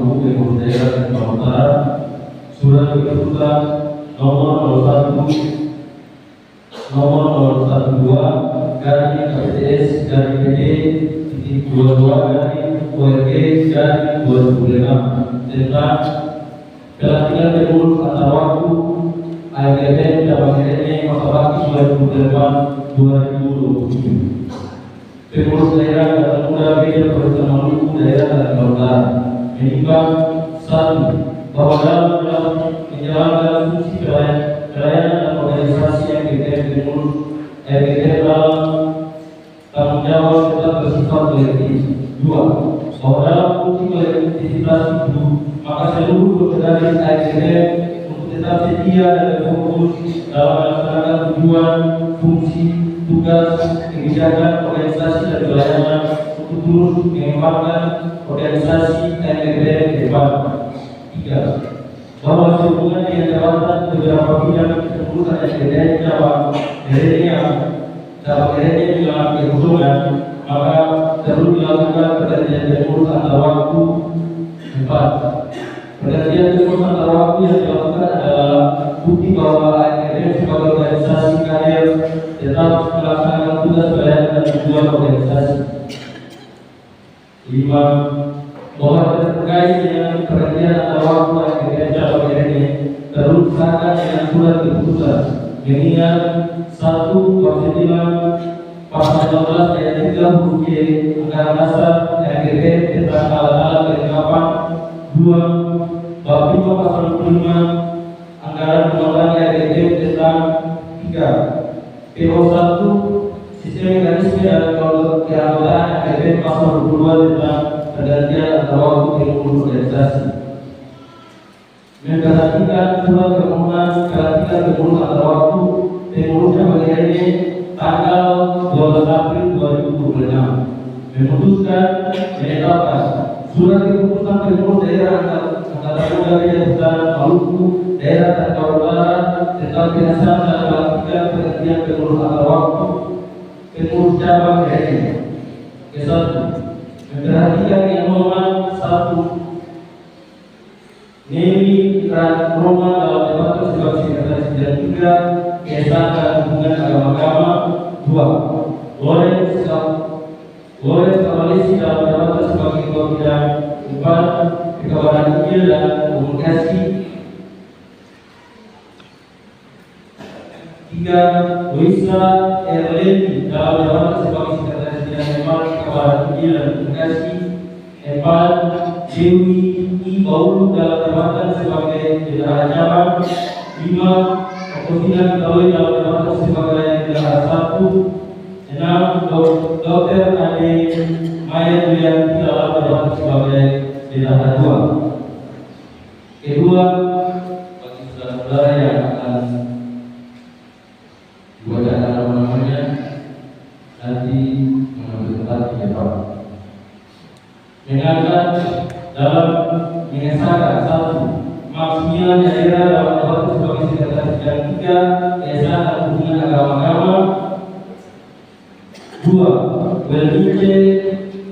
Maluku Pengurus Daerah Sumatera Utara, surat keputusan nomor 012 garing KPTS garing PD titik 22 garing ORG garing 2005 tentang pelatihan pengurus antar waktu AFGN cabang RNE masa bakti 2008-2027. Pengurus daerah dan muda Media Provinsi Maluku daerah dan Utara menimbang satu bahwa dalam menjalankan fungsi pelayanan dan organisasi yang pengurus AFGN dalam tanggung jawab tetap bersifat kolektif. Dua, bahwa dalam fungsi kolektivitas itu maka seluruh komisaris AFGN untuk tetap setia dan fokus dalam melaksanakan tujuan, fungsi, tugas, kebijakan, organisasi dan pelayanan untuk terus mengembangkan organisasi AFGN ke depan. Tiga, bahwa sehubungan dengan jabatan beberapa bidang kepengurusan AFGN cabang RNE mengalami kekosongan, maka perlu dilakukan pergantian pengurus antar waktu. Empat, pergantian pengurus antar waktu yang dilakukan adalah bukti bahwa AFGN sebagai organisasi kader tetap melaksanakan tugas pelayanan dan tujuan organisasi. Lima, bahwa terkait dengan pergantian antar waktu AFGN cabang RNE perlu disahkan dengan surat keputusan mengingat 1. Konstitusi Pasal 12 ayat 3 huruf J Anggaran Dasar AFGN tentang alat-alat kelengkapan. 2. Bab 5 Pasal 25 Anggaran Pengembangan AFGN tentang 3. PO 1 Sistem Mekanisme dan Keanggotaan AFGN Pasal 22 tentang pergantian antar waktu pengurus organisasi. Memperhatikan surat permohonan pelatihan pengurus antar waktu pengurusnya bagi ini tanggal 12 April 2026 memutuskan menetapkan surat keputusan pengurus daerah angkatan muda Media Pusat Maluku daerah Sumatera Utara tentang pengesahan dan pelantikan pergantian pengurus antar waktu pengurus cabang RNE. Ke-1, memperhatikan yang nomor 1 Nemi Roma dalam jabatan sebagai sekretaris dan 3 keesahkan hubungan agama-agama. 2. Lawrence Kamalisi dalam jabatan sebagai ketua bidang 4 Kekabaran Injil dan Komunikasi. 3. Luisa Erlendi dalam jabatan sebagai sekretaris bidang 4 Kekabaran Injil dan Komunikasi. 4. Dewi I. Baulu dalam jabatan sebagai bendahara cabang. 5. Okosina Kitawi dalam jabatan sebagai bendahara 1. 6. Dr. Ade Maya Duyanti dalam jabatan sebagai bendahara 2. Kedua, bagi saudara-saudara yang akan dibacakan nama-namanya nanti mengambil tempat di depan. Mengangkat dalam mengesahkan 1. Maksimian daerah dalam jabatan sebagai sekretaris dan 3. Keesahkan hubungan agama-agama. 2. Bernice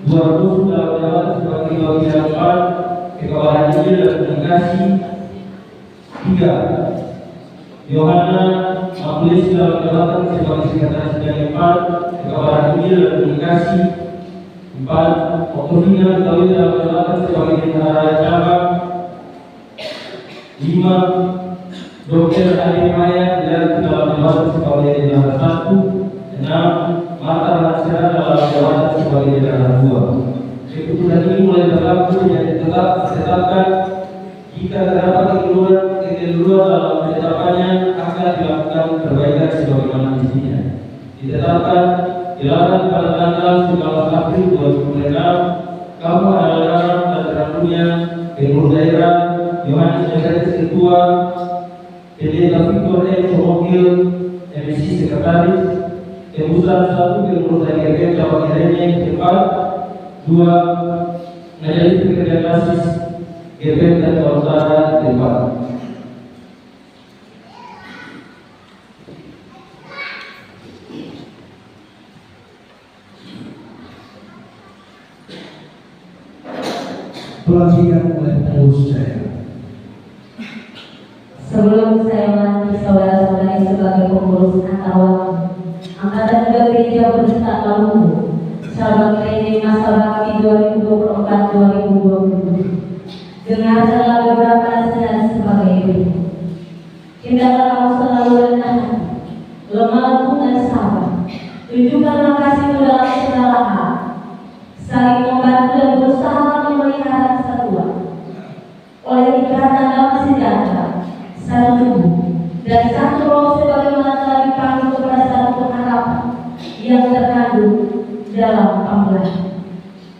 2 dalam jabatan sebagai ketua bidang 4 Kekabaran Injil dan Komunikasi. 3. Yohana Mapulis dalam jabatan sebagai sekretaris bidang 4 Kekabaran Injil dan Komunikasi. 4. Okosina Kitawi dalam jabatan sebagai bendahara cabang. 5. Dr. Ade Maya Duyanti dalam jabatan sebagai bendahara 1. 6. Marta Nasira dalam jabatan sebagai bendahara 2. Keputusan ini mulai berlaku dan ditetapkan jika terdapat kekeliruan dalam penetapannya akan dilakukan perbaikan sebagaimana mestinya. Ditetapkan dilakukan pada tanggal 19 April 2026. Kamu adalah dan terangnya pengurus daerah Yohanes Sekretaris Ketua, Pendeta Victor M. Somokil MC Sekretaris, Tembusan 1 pengurus AFGN cabang RNE 4. 2. Majelis Pekerja Klasis GPM dan Utara 4. pelantikan oleh pengurus saya. Sebelum saya melantik saudara-saudari sebagai pengurus antar waktu Angkatan Muda Gereja Protestan Maluku cabang gereja masa bakti 2024-2027, dengarkanlah beberapa nasihat sebagai berikut. Hendaklah kamu selalu rendah hati, lemah lembut dan sabar. Tunjukkanlah kasihmu dalam segala hal, saling membantu dan berusaha memelihara kesatuan oleh ikatan damai sejahtera, satu tubuh dan satu roh, sebagaimana telah dipanggil kepada satu pengharapan yang terkandung dalam panggilan.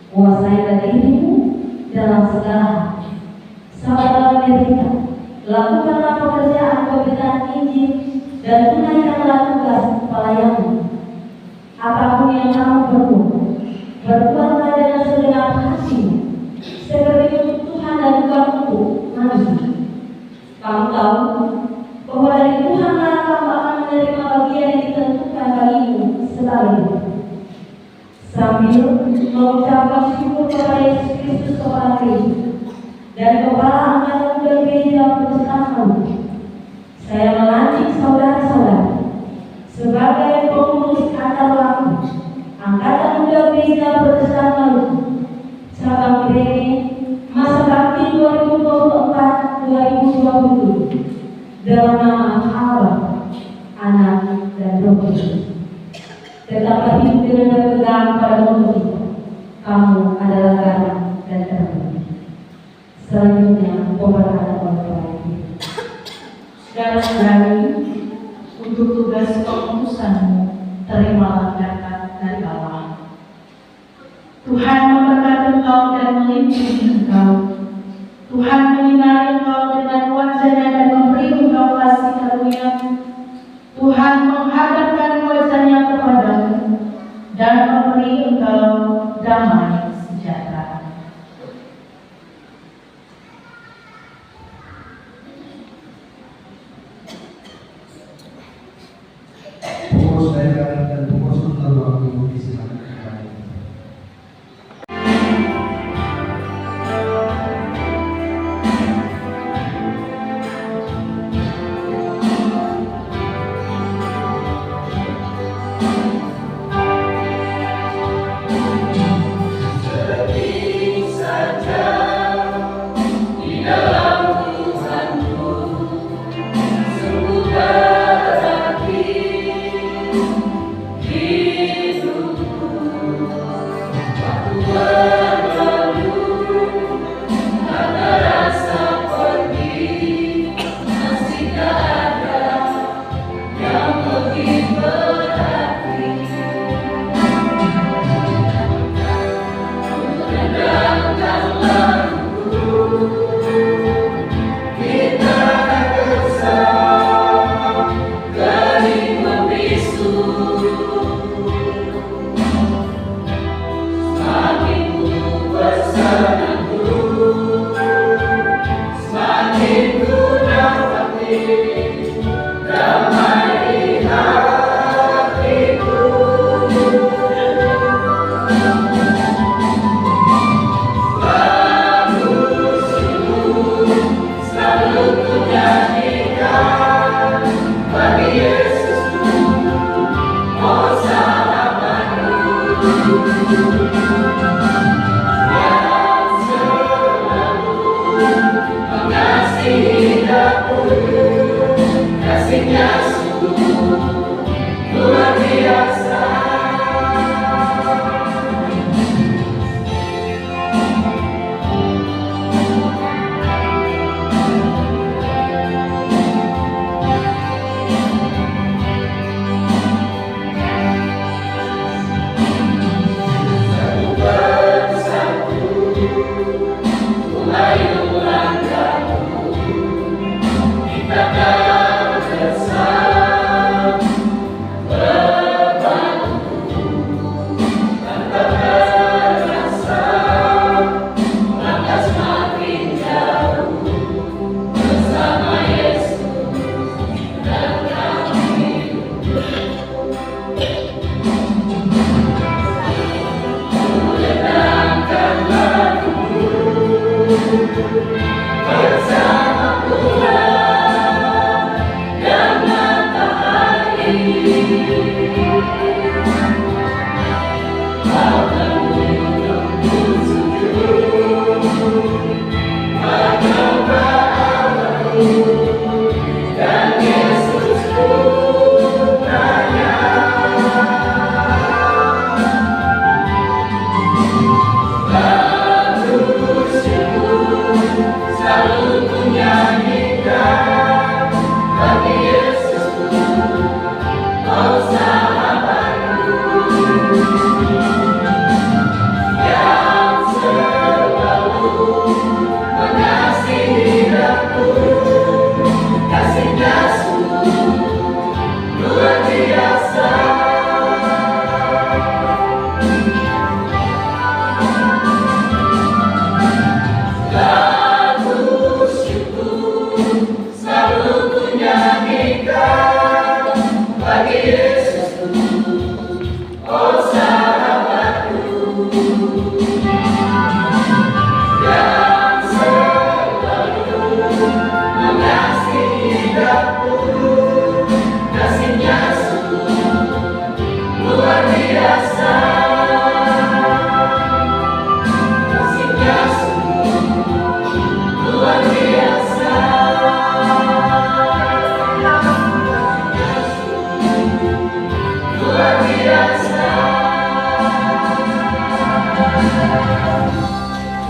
Kuasailah dirimu dalam segala hal, sabarlah menderita, lakukanlah pekerjaan pemberitaan Injil dan tunaikanlah tugas pelayanmu. Apapun yang kamu berbuatlah dengan segenap hatimu, seperti untuk Tuhan dan bukan untuk manusia. Kamu tahu bahwa dari Tuhanlah kamu akan menerima bagian yang ditentukan bagimu sebagai sambil mengucapkan syukur kepada Yesus Kristus Kepala Gereja dan Kepala Angkatan Muda Gereja Protestan Maluku. Saya melantik saudara-saudara sebagai pengurus antar waktu Angkatan Muda Gereja Protestan Maluku cabang gereja masa bakti 2024-2027 dalam nama Allah, Anak, dan Roh Kudus. Tetaplah hidup dengan berpegang pada moto kita, kamu adalah garam dan terang. Selanjutnya, pemberkatan orang. Saudara-saudari, untuk tugas kepengurusanmu, terimalah berkat dari Allah. Tuhan memberkati engkau dan melindungi engkau. Tuhan menyinari engkau dengan wajah-Nya dan memberi engkau kasih karunia. Tuhan menghadapkan wajah-Nya kepadamu dan memberi engkau damai sejahtera. Pengurus daerah dan pengurus antar waktu disilakan kembali. Kita bersama berbakti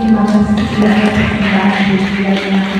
Terima kasih sudah berkenan di